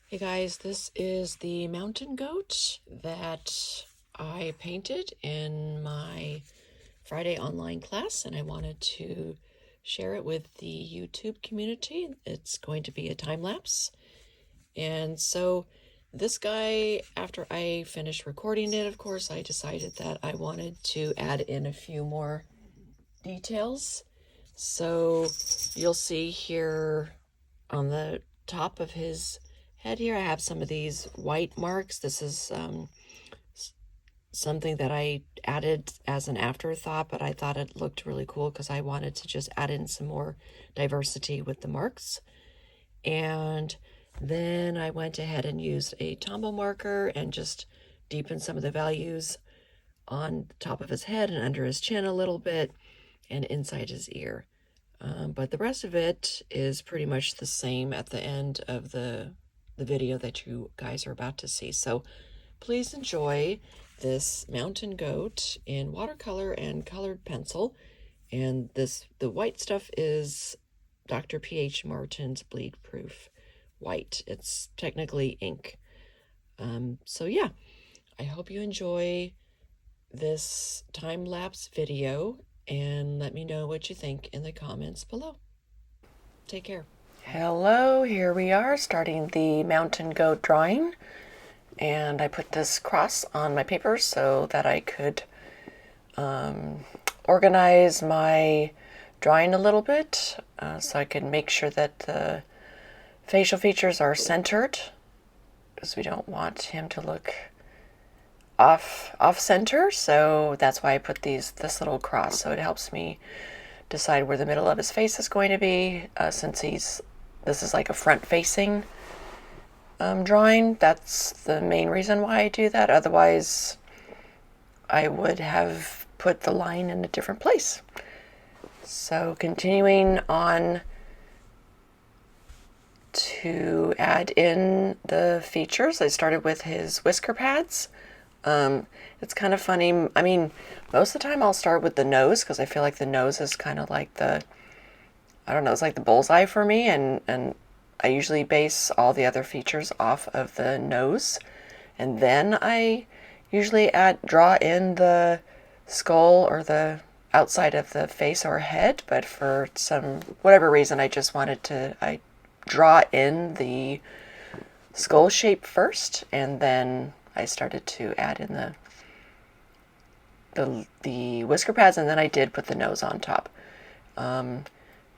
Hey guys, this is the mountain goat that I painted in my Friday online class, and I wanted to share it with the YouTube community. It's going to be a time lapse. And so this guy, after I finished recording it, of course, I decided that I wanted to add in a few more details. So you'll see here on the top of his head here, I have some of these white marks. This is something that I added as an afterthought, but I thought it looked really cool because I wanted to just add in some more diversity with the marks. And then I went ahead and used a Tombow marker and just deepened some of the values on the top of his head and under his chin a little bit and inside his ear. But the rest of it is pretty much the same at the end of the video that you guys are about to see. So please enjoy this mountain goat in watercolor and colored pencil. And the white stuff is Dr. P.H. Martens Bleedproof White. It's technically ink. So yeah, I hope you enjoy this time-lapse video, and let me know what you think in the comments below. Take care. Hello, here we are starting the mountain goat drawing, and I put this cross on my paper so that I could organize my drawing a little bit, so I can make sure that the facial features are centered, because we don't want him to look off center. So that's why I put this little cross, so it helps me decide where the middle of his face is going to be, since this is like a front facing drawing. That's the main reason why I do that. Otherwise I would have put the line in a different place. So continuing on to add in the features, I started with his whisker pads. It's kind of funny. I mean, most of the time I'll start with the nose because I feel like the nose is kind of like I don't know, it's like the bullseye for me, and I usually base all the other features off of the nose, and then I usually draw in the skull or the outside of the face or head. But for whatever reason, I draw in the skull shape first, and then I started to add in the whisker pads, and then I did put the nose on top.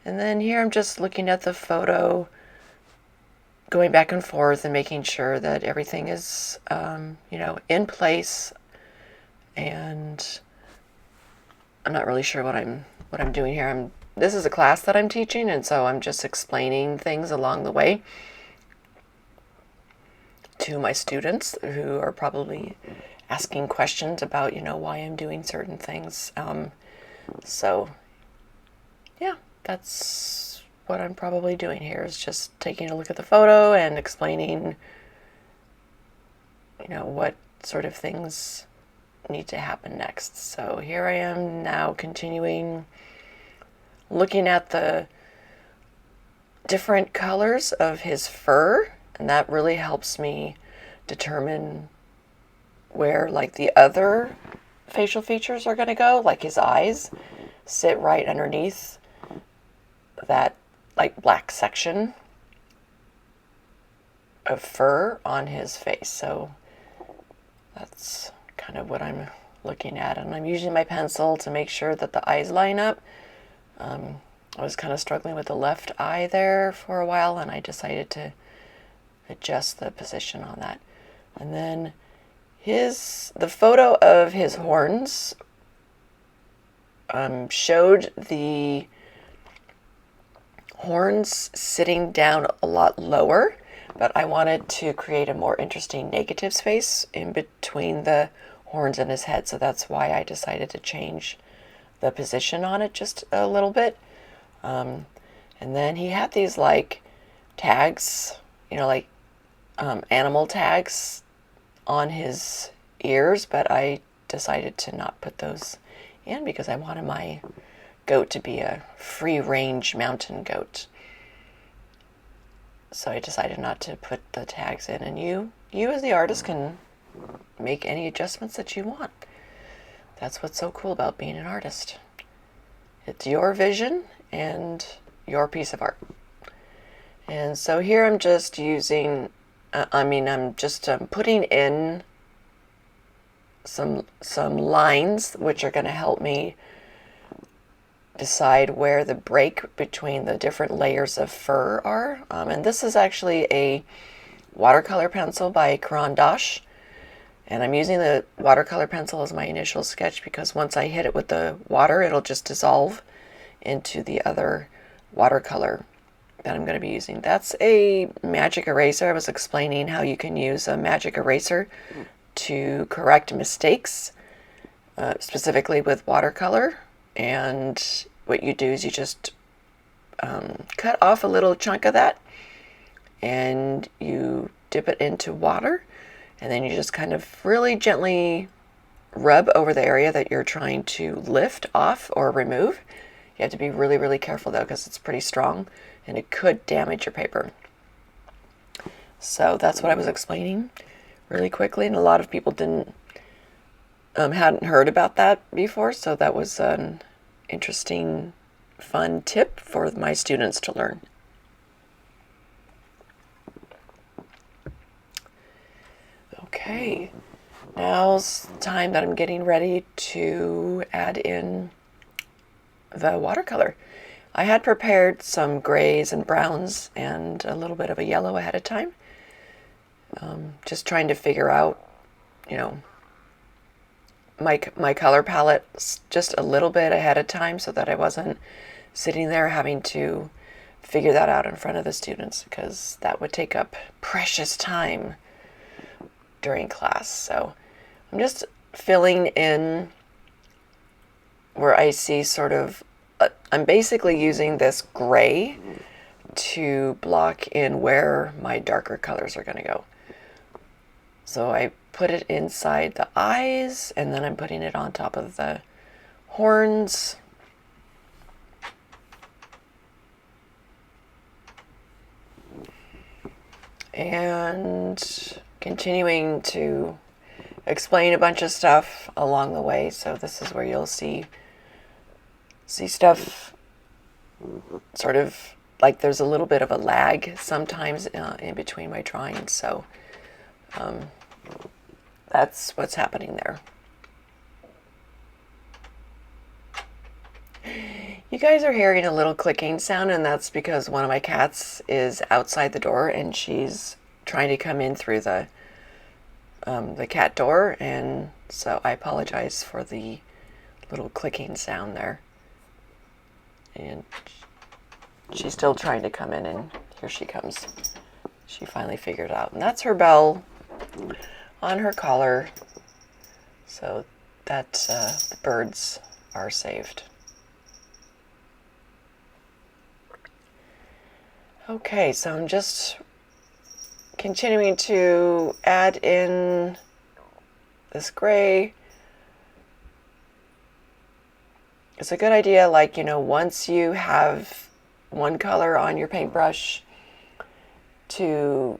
And then here I'm just looking at the photo, going back and forth and making sure that everything is, in place. And I'm not really sure what I'm doing here. This is a class that I'm teaching, and so I'm just explaining things along the way to my students who are probably asking questions about, why I'm doing certain things. So yeah, that's what I'm probably doing here, is just taking a look at the photo and explaining, what sort of things need to happen next. So here I am now continuing looking at the different colors of his fur, and that really helps me determine where like the other facial features are going to go. Like his eyes sit right underneath that like black section of fur on his face. So that's kind of what I'm looking at, and I'm using my pencil to make sure that the eyes line up. I was kind of struggling with the left eye there for a while, and I decided to adjust the position on that. And then the photo of his horns showed the horns sitting down a lot lower, but I wanted to create a more interesting negative space in between the horns and his head, so that's why I decided to change the position on it just a little bit. And then he had these like tags, animal tags on his ears, but I decided to not put those in because I wanted my goat to be a free-range mountain goat. So I decided not to put the tags in, and you as the artist can make any adjustments that you want. That's what's so cool about being an artist. It's your vision and your piece of art. And so here I'm just using, I'm just putting in some lines which are going to help me decide where the break between the different layers of fur are. And this is actually a watercolor pencil by Caran. And I'm using the watercolor pencil as my initial sketch because once I hit it with the water, it'll just dissolve into the other watercolor that I'm going to be using. That's a magic eraser. I was explaining how you can use a magic eraser to correct mistakes, specifically with watercolor. And what you do is you just cut off a little chunk of that and you dip it into water, and then you just kind of really gently rub over the area that you're trying to lift off or remove. You have to be really, really careful though, because it's pretty strong and it could damage your paper. So that's what I was explaining really quickly, and a lot of people hadn't heard about that before, so that was an interesting, fun tip for my students to learn. Okay, now's the time that I'm getting ready to add in the watercolor. I had prepared some grays and browns and a little bit of a yellow ahead of time. Just trying to figure out, my color palette just a little bit ahead of time so that I wasn't sitting there having to figure that out in front of the students, because that would take up precious time during class. So I'm just filling in where I see sort of, I'm basically using this gray to block in where my darker colors are going to go. So I put it inside the eyes, and then I'm putting it on top of the horns. And continuing to explain a bunch of stuff along the way. So this is where you'll see stuff sort of like there's a little bit of a lag sometimes in between my drawings. So that's what's happening there. You guys are hearing a little clicking sound, and that's because one of my cats is outside the door and she's trying to come in through the cat door, and so I apologize for the little clicking sound there. And she's still trying to come in, and here she comes. She finally figured it out, and that's her bell on her collar, so that the birds are saved. Okay, so I'm just continuing to add in this gray. It's a good idea, like, once you have one color on your paintbrush, to,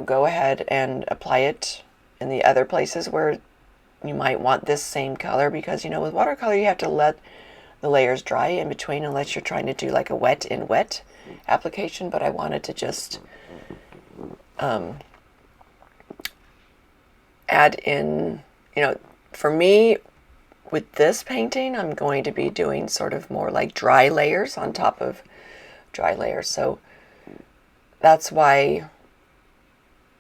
go ahead and apply it in the other places where you might want this same color, because, with watercolor you have to let the layers dry in between unless you're trying to do like a wet in wet application. But I wanted to just add in, for me with this painting, I'm going to be doing sort of more like dry layers on top of dry layers. So that's why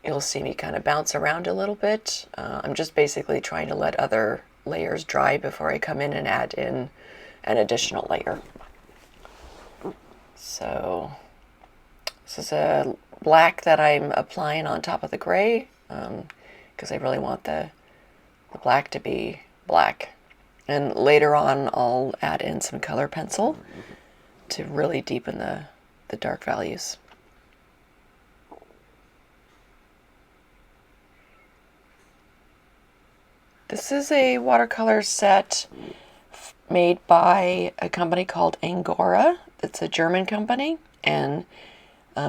you'll see me kind of bounce around a little bit. I'm just basically trying to let other layers dry before I come in and add in an additional layer. So this is a black that I'm applying on top of the gray, because I really want the black to be black. And later on I'll add in some color pencil to really deepen the dark values. This is a watercolor set made by a company called Angora. It's a German company, and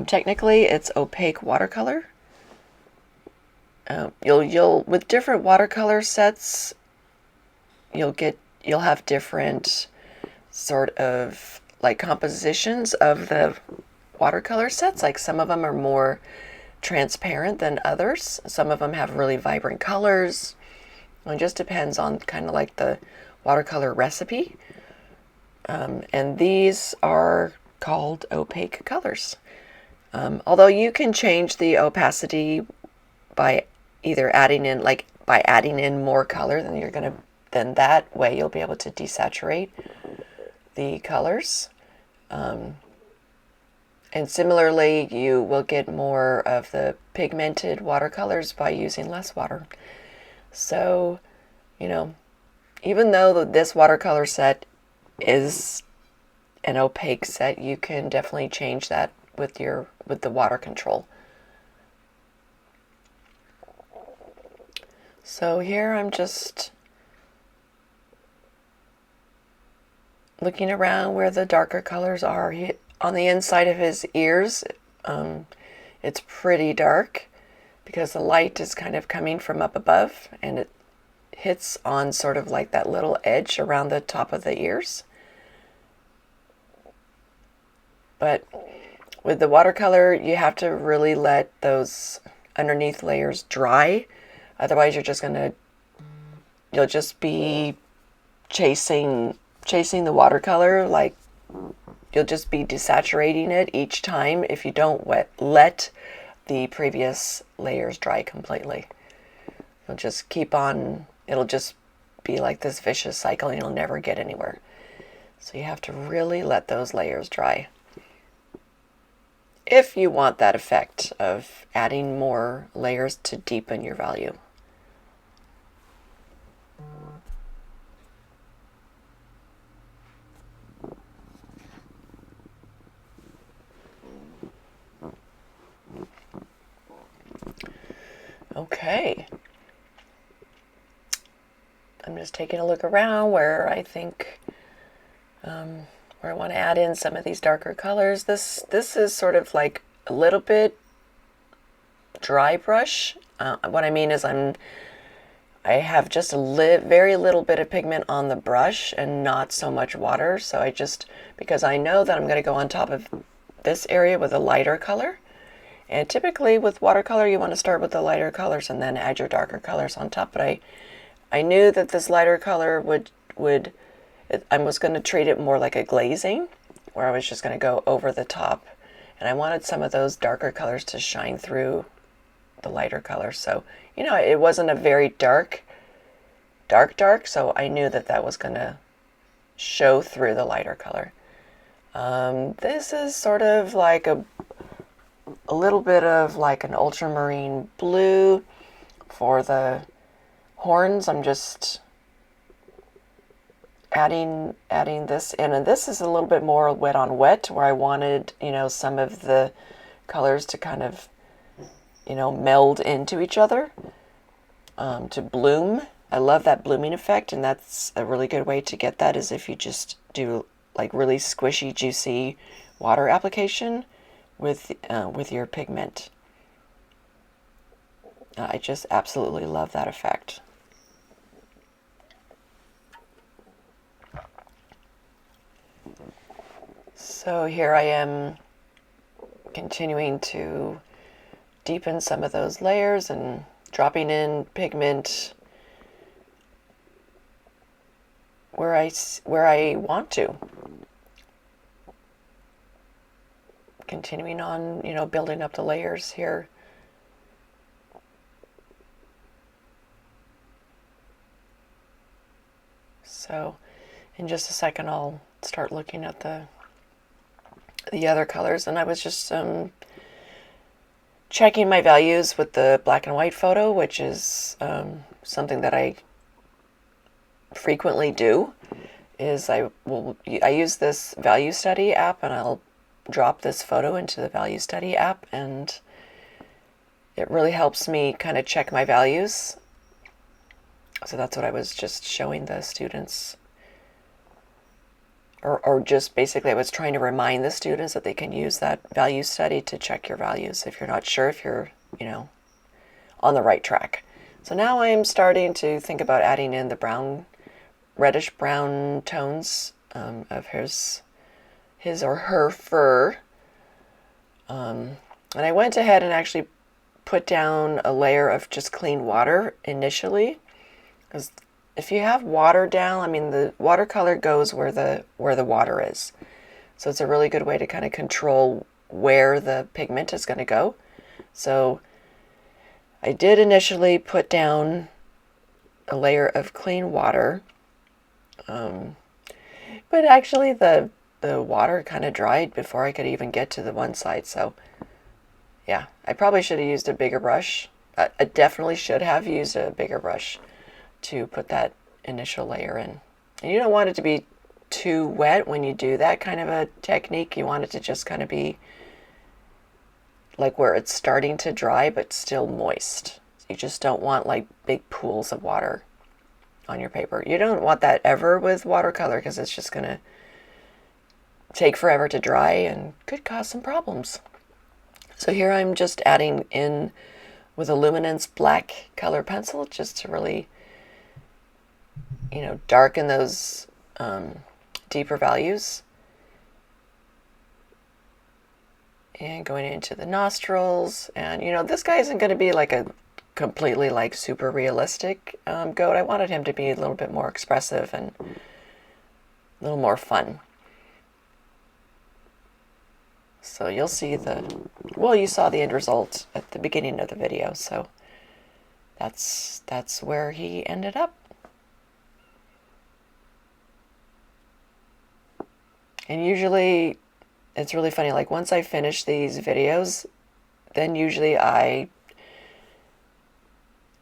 Technically, it's opaque watercolor. You'll with different watercolor sets, you'll have different sort of like compositions of the watercolor sets. Like some of them are more transparent than others. Some of them have really vibrant colors. It just depends on kind of like the watercolor recipe. And these are called opaque colors. Although you can change the opacity by either adding in more color, then that way you'll be able to desaturate the colors. And similarly, you will get more of the pigmented watercolors by using less water. So, even though this watercolor set is an opaque set, you can definitely change that with the water control. So here I'm just looking around where the darker colors are. On the inside of his ears, it's pretty dark because the light is kind of coming from up above, and it hits on sort of like that little edge around the top of the ears. But with the watercolor, you have to really let those underneath layers dry. Otherwise, you'll just be chasing the watercolor. Like, you'll just be desaturating it each time if you don't let the previous layers dry completely. You'll just keep on, it'll just be like this vicious cycle and you'll never get anywhere. So you have to really let those layers dry if you want that effect of adding more layers to deepen your value. Okay. I'm just taking a look around where I think where I want to add in some of these darker colors. This is sort of like a little bit dry brush. What I mean is I have just very little bit of pigment on the brush and not so much water. So because I know that I'm going to go on top of this area with a lighter color. And typically with watercolor, you want to start with the lighter colors and then add your darker colors on top. But I knew that this lighter color I was going to treat it more like a glazing, where I was just going to go over the top. And I wanted some of those darker colors to shine through the lighter colors. So, it wasn't a very dark, so I knew that was going to show through the lighter color. This is sort of like a little bit of like an ultramarine blue for the horns. I'm just adding this in, and this is a little bit more wet on wet, where I wanted some of the colors to kind of meld into each other, to bloom. I love that blooming effect, and that's a really good way to get that is if you just do like really squishy, juicy water application with your pigment. I just absolutely love that effect. So here I am continuing to deepen some of those layers and dropping in pigment where I want to. Continuing on, building up the layers here. So in just a second, I'll start looking at the other colors. And I was just checking my values with the black and white photo, which is something that I frequently do. I use this value study app, and I'll drop this photo into the value study app, and it really helps me kind of check my values. So that's what I was just showing the students or just basically I was trying to remind the students that they can use that value study to check your values if you're not sure if you're, on the right track. So now I'm starting to think about adding in the brown, reddish brown tones of his or her fur. And I went ahead and actually put down a layer of just clean water initially, because if you have water down, I mean, the watercolor goes where the water is. So it's a really good way to kind of control where the pigment is going to go. So I did initially put down a layer of clean water, but actually the water kind of dried before I could even get to the one side. So yeah, I probably should have used a bigger brush. I definitely should have used a bigger brush to put that initial layer in. And you don't want it to be too wet when you do that kind of a technique. You want it to just kind of be like where it's starting to dry but still moist. You just don't want like big pools of water on your paper. You don't want that ever with watercolor because it's just going to take forever to dry and could cause some problems. So here I'm just adding in with a Luminance black color pencil just to really, darken those deeper values. And going into the nostrils. And, this guy isn't going to be like a completely like super realistic goat. I wanted him to be a little bit more expressive and a little more fun. So you'll see you saw the end result at the beginning of the video. So that's where he ended up. And usually it's really funny, like once I finish these videos, then usually I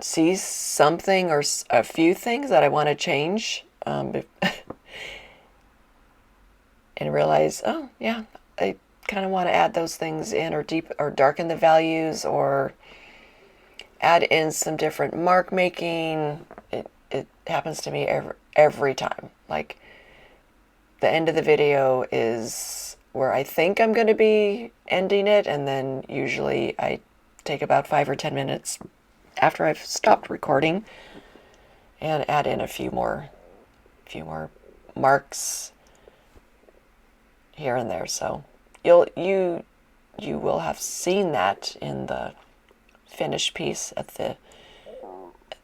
see something or a few things that I want to change and realize, oh yeah, I kind of want to add those things in or darken the values or add in some different mark making. It happens to me every time. Like the end of the video is where I think I'm going to be ending it, and then usually I take about 5 or 10 minutes after I've stopped recording and add in a few more marks here and there. So you will have seen that in the finished piece at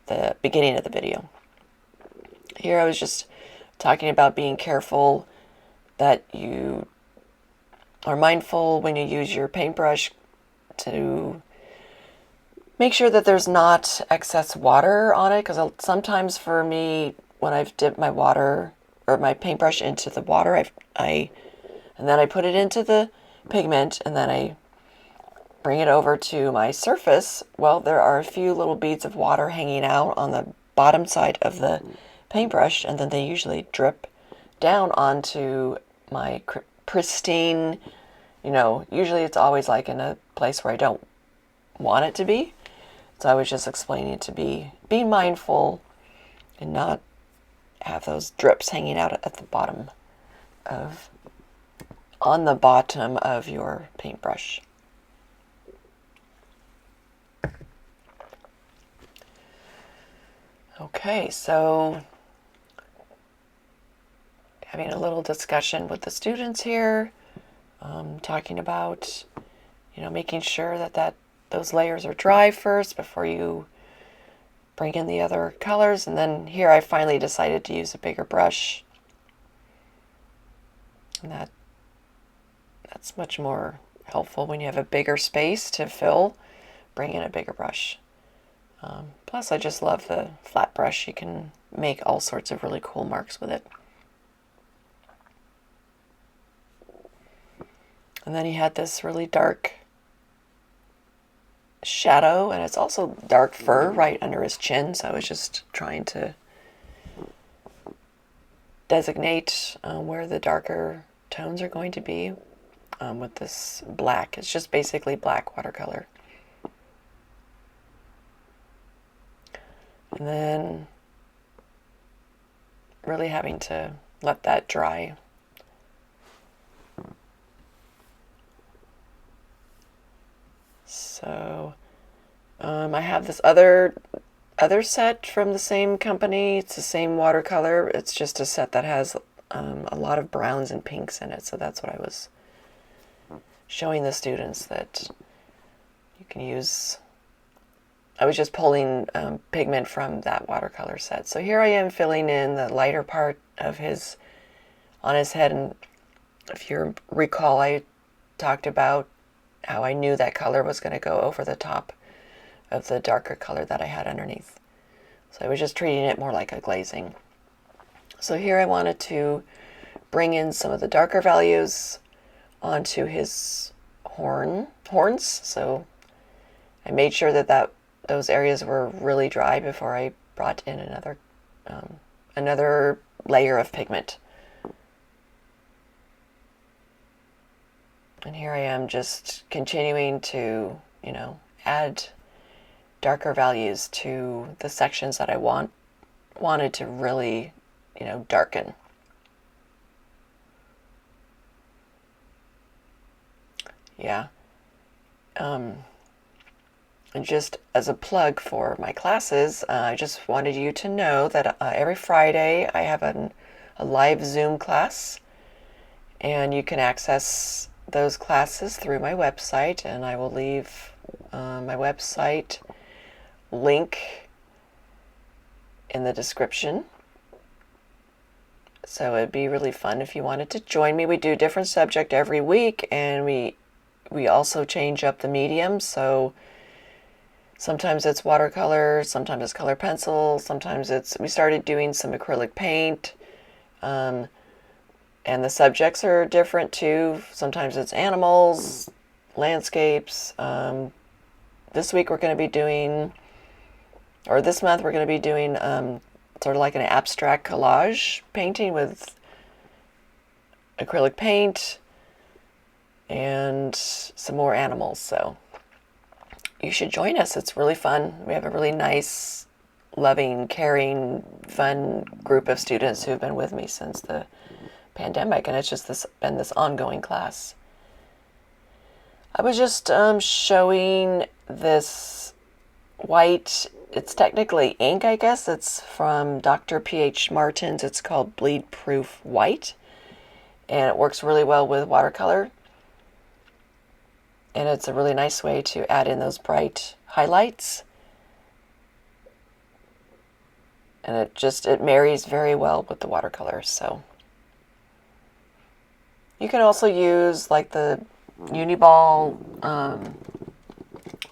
the beginning of the video. Here I was just talking about being careful that you are mindful when you use your paintbrush to make sure that there's not excess water on it, because sometimes for me, when I've dipped my water or my paintbrush into the water, and then I put it into the pigment and then I bring it over to my surface, well, there are a few little beads of water hanging out on the bottom side of the paintbrush, and then they usually drip down onto my pristine, usually it's always like in a place where I don't want it to be. So I was just explaining to be mindful and not have those drips hanging out at the bottom on the bottom of your paintbrush. Okay, so having a little discussion with the students here, talking about, making sure that those layers are dry first before you bring in the other colors. And then here I finally decided to use a bigger brush. And that's much more helpful when you have a bigger space to fill. Bring in a bigger brush. Plus I just love the flat brush. You can make all sorts of really cool marks with it. And then he had this really dark shadow, and it's also dark fur right under his chin, so I was just trying to designate where the darker tones are going to be with this black. It's just basically black watercolor. And then really having to let that dry I have this other set from the same company. It's the same watercolor. It's just a set that has a lot of browns and pinks in it. So that's what I was showing the students, that you can use. I was just pulling pigment from that watercolor set. So here I am filling in the lighter part of on his head. And if you recall, I talked about how I knew that color was going to go over the top of the darker color that I had underneath. So I was just treating it more like a glazing. So here I wanted to bring in some of the darker values onto his horns. So I made sure that those areas were really dry before I brought in another layer of pigment. And here I am just continuing to, add darker values to the sections that I wanted to really, darken. Yeah. And just as a plug for my classes, I just wanted you to know that every Friday I have a live Zoom class, and you can access those classes through my website, and I will leave my website link in the description. So it'd be really fun if you wanted to join me. We do a different subject every week, and we also change up the medium. So sometimes it's watercolor, sometimes it's color pencil, sometimes we started doing some acrylic paint. And the subjects are different too. Sometimes it's animals, landscapes. This month we're going to be doing sort of like an abstract collage painting with acrylic paint and some more animals. So you should join us. It's really fun. We have a really nice, loving, caring, fun group of students who've been with me since the pandemic, and it's just been this ongoing class. I was just showing this white. It's technically ink, I guess. It's from Dr. P.H. Martens. It's called Bleedproof White, and it works really well with watercolor. And it's a really nice way to add in those bright highlights. And it marries very well with the watercolor. So you can also use like the Uniball,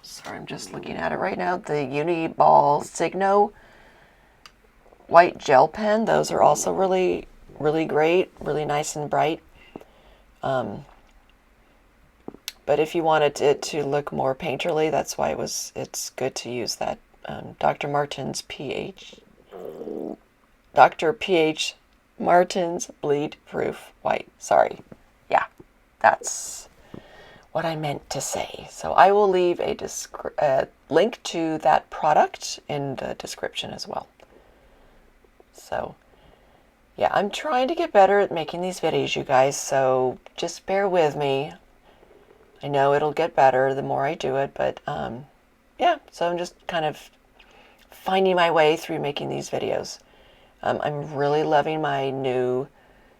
sorry, I'm just looking at it right now, the Uniball Signo white gel pen. Those are also really, really great, really nice and bright. But if you wanted it to look more painterly, that's why it's good to use that Dr. P.H. Martens Bleedproof White. Sorry. Yeah, that's what I meant to say. So I will leave a link to that product in the description as well. So yeah, I'm trying to get better at making these videos, you guys, so just bear with me. I know it'll get better the more I do it, but yeah, so I'm just kind of finding my way through making these videos. I'm really loving my new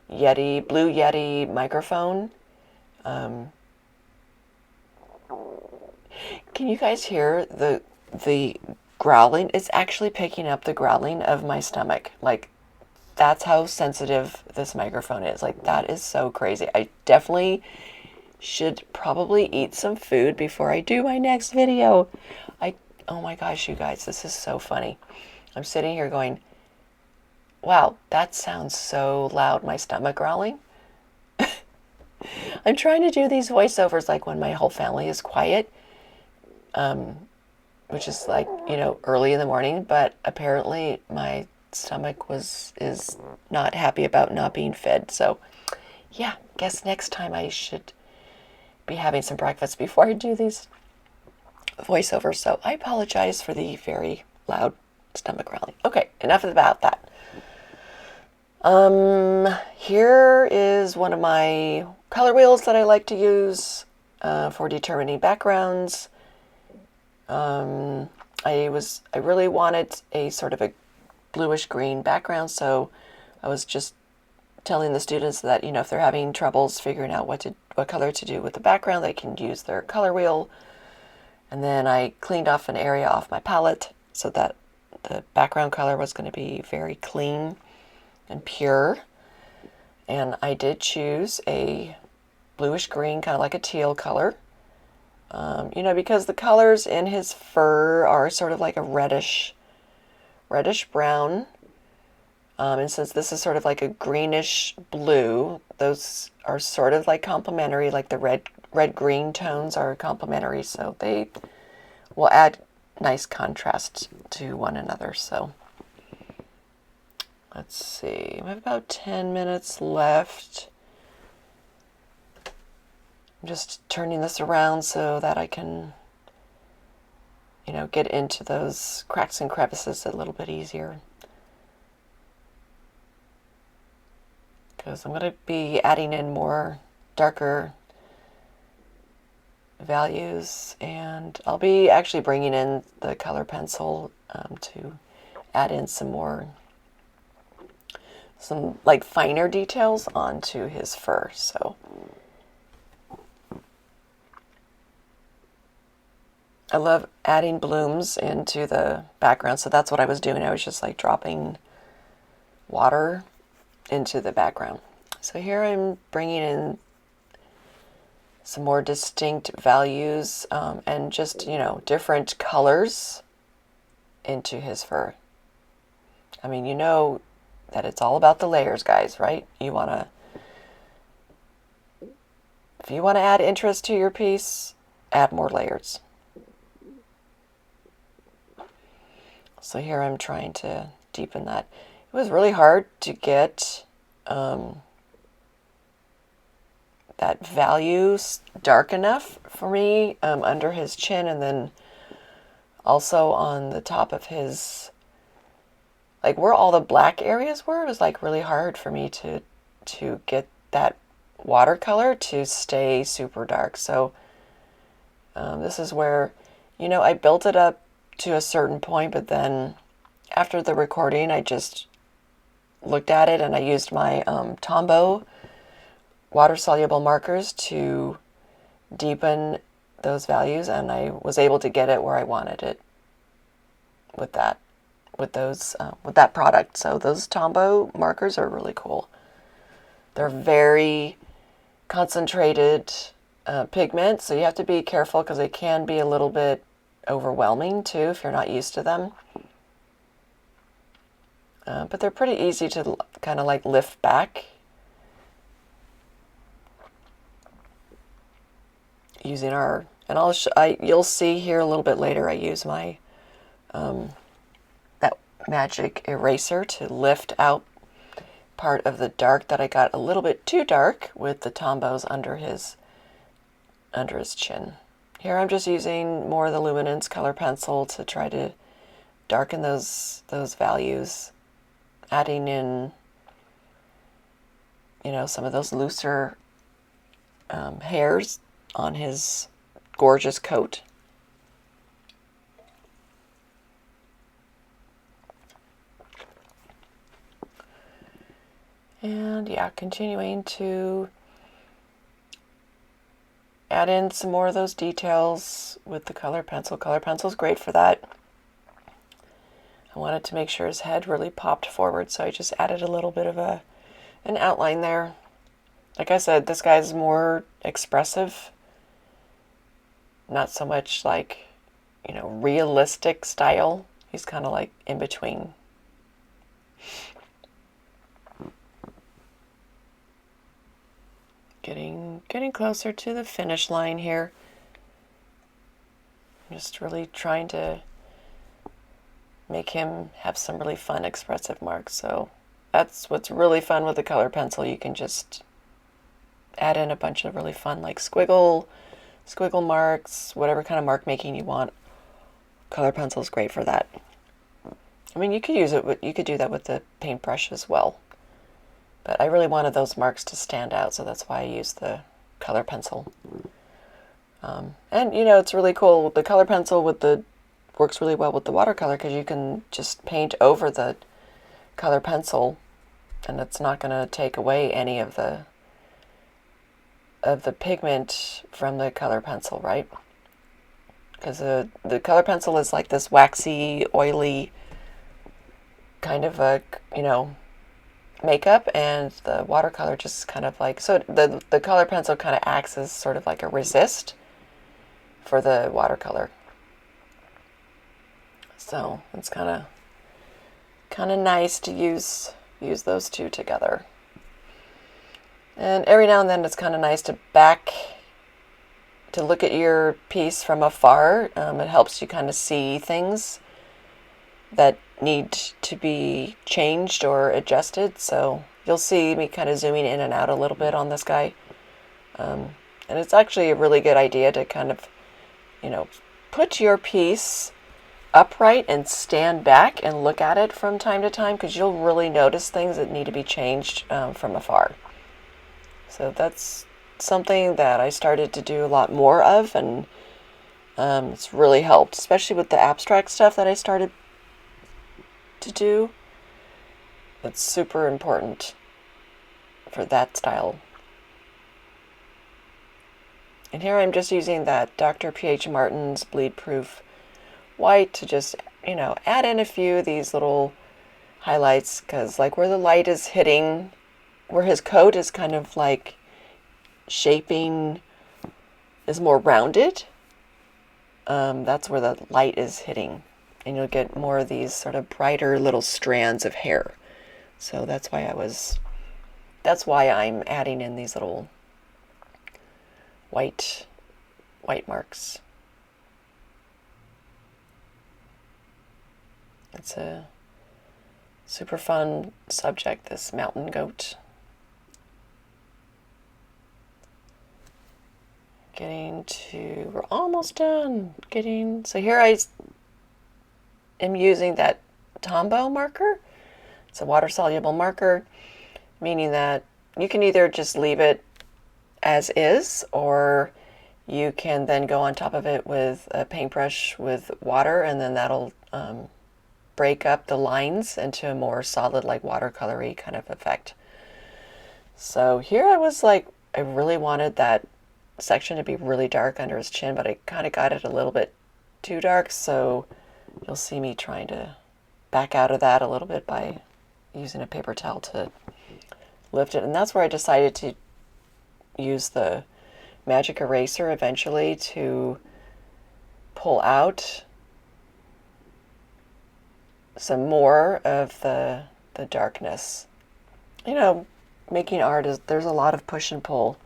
Blue Yeti microphone. Can you guys hear the growling? It's actually picking up the growling of my stomach. Like, that's how sensitive this microphone is. Like, that is so crazy. I definitely should probably eat some food before I do my next video. Oh my gosh, you guys, this is so funny. I'm sitting here going, wow, that sounds so loud, my stomach growling. I'm trying to do these voiceovers like when my whole family is quiet, which is like, early in the morning, but apparently my stomach is not happy about not being fed. So yeah, guess next time I should be having some breakfast before I do these voiceovers. So I apologize for the very loud stomach growling. Okay, enough about that. Here is one of my color wheels that I like to use for determining backgrounds. I really wanted a sort of a bluish green background, so I was just telling the students that, you know, if they're having troubles figuring out what color to do with the background, they can use their color wheel. And then I cleaned off an area off my palette so that the background color was going to be very clean and pure. And I did choose a bluish green, kind of like a teal color. You know, because the colors in his fur are sort of like a reddish brown. And since this is sort of like a greenish blue, those are sort of like complementary, like the red-green tones are complementary, so they will add nice contrast to one another. So let's see, I have about 10 minutes left. I'm just turning this around so that I can, you know, get into those cracks and crevices a little bit easier. Because I'm going to be adding in more darker values, and I'll be actually bringing in the color pencil to add in some like finer details onto his fur. So I love adding blooms into the background, so that's what I was doing. I was just like dropping water into the background. So here I'm bringing in some more distinct values and just, you know, different colors into his fur. I mean, you know that it's all about the layers, guys, right? If you want to add interest to your piece, add more layers. So here I'm trying to deepen that. It was really hard to get that value dark enough for me under his chin, and then also on the top of his, like where all the black areas were. It was like really hard for me to get that watercolor to stay super dark. So this is where, you know, I built it up to a certain point, but then after the recording I just looked at it and I used my Tombow water-soluble markers to deepen those values, and I was able to get it where I wanted it with that product. So those Tombow markers are really cool. They're very concentrated pigment, so you have to be careful because they can be a little bit overwhelming too if you're not used to them. But they're pretty easy to kind of like lift back using our, and you'll see here a little bit later I use my that magic eraser to lift out part of the dark that I got a little bit too dark with the Tombows under his chin. Here I'm just using more of the Luminance color pencil to try to darken those values, adding in, you know, some of those looser hairs on his gorgeous coat. And yeah, continuing to add in some more of those details with the color pencil. Color pencil is great for that. I wanted to make sure his head really popped forward, so I just added a little bit of an outline there. Like I said, this guy's more expressive, not so much like, you know, realistic style. He's kind of like in between. Getting closer to the finish line here. I'm just really trying to make him have some really fun expressive marks. So that's what's really fun with the color pencil. You can just add in a bunch of really fun like squiggle marks, whatever kind of mark making you want. Color pencil is great for that. I mean, you could do that with the paintbrush as well. But I really wanted those marks to stand out, so that's why I used the color pencil. And you know, it's really cool. The color pencil with works really well with the watercolor because you can just paint over the color pencil and it's not going to take away any of the pigment from the color pencil, right? Because the color pencil is like this waxy, oily kind of a, you know, makeup, and the watercolor just kind of like, so the color pencil kind of acts as sort of like a resist for the watercolor. So it's kind of nice to use those two together. And every now and then it's kind of nice to look at your piece from afar. It helps you kind of see things that need to be changed or adjusted. So you'll see me kind of zooming in and out a little bit on this guy. And it's actually a really good idea to kind of, you know, put your piece upright and stand back and look at it from time to time, because you'll really notice things that need to be changed from afar. So that's something that I started to do a lot more of, and it's really helped, especially with the abstract stuff that I started to do. It's super important for that style. And here I'm just using that Dr. P.H. Martens Bleedproof White to just, you know, add in a few of these little highlights, because like where the light is hitting, where his coat is kind of like shaping, is more rounded, that's where the light is hitting, and you'll get more of these sort of brighter little strands of hair. So that's why I'm adding in these little white marks. It's a super fun subject, this mountain goat. We're almost done. So here I am using that Tombow marker. It's a water-soluble marker, meaning that you can either just leave it as is, or you can then go on top of it with a paintbrush with water, and then that'll break up the lines into a more solid, like watercolory kind of effect. So here I was like, I really wanted that section to be really dark under his chin, but I kind of got it a little bit too dark, so you'll see me trying to back out of that a little bit by using a paper towel to lift it. And that's where I decided to use the magic eraser eventually to pull out some more of the darkness. You know, making art there's a lot of push and pull,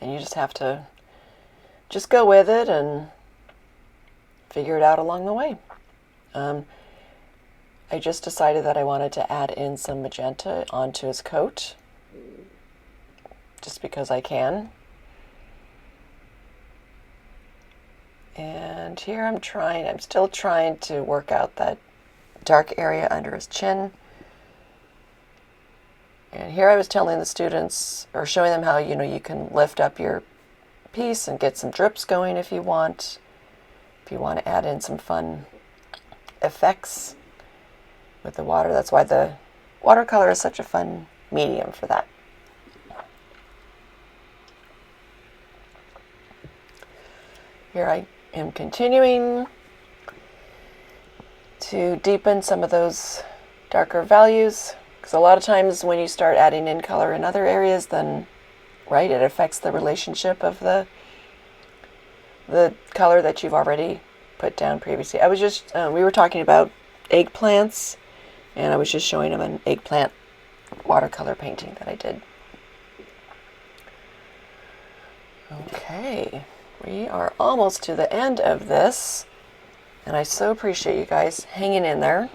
and you just have to just go with it and figure it out along the way. I just decided that I wanted to add in some magenta onto his coat, just because I can. And here I'm still trying to work out that dark area under his chin. And here I was telling the students, or showing them how, you know, you can lift up your piece and get some drips going if you want. If you want to add in some fun effects with the water. That's why the watercolor is such a fun medium for that. Here I am continuing to deepen some of those darker values, because a lot of times when you start adding in color in other areas, then, right, it affects the relationship of the color that you've already put down previously. I was just, we were talking about eggplants, and I was just showing them an eggplant watercolor painting that I did. Okay, we are almost to the end of this, and I so appreciate you guys hanging in there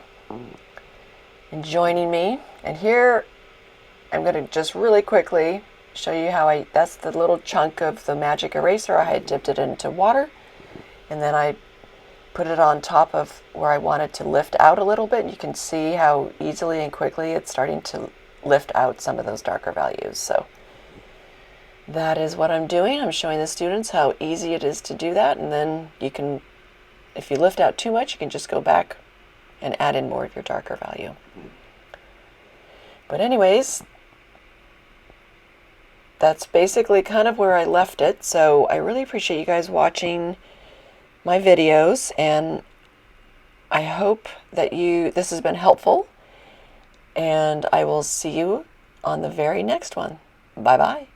and joining me. And here I'm going to just really quickly show you how that's the little chunk of the magic eraser. I had dipped it into water, and then I put it on top of where I wanted to lift out a little bit. You can see how easily and quickly it's starting to lift out some of those darker values. So that is what I'm doing. I'm showing the students how easy it is to do that, and then you can If you lift out too much, you can just go back and add in more of your darker value. But anyways, that's basically kind of where I left it. So I really appreciate you guys watching my videos, and I hope that this has been helpful, and I will see you on the very next one. Bye-bye.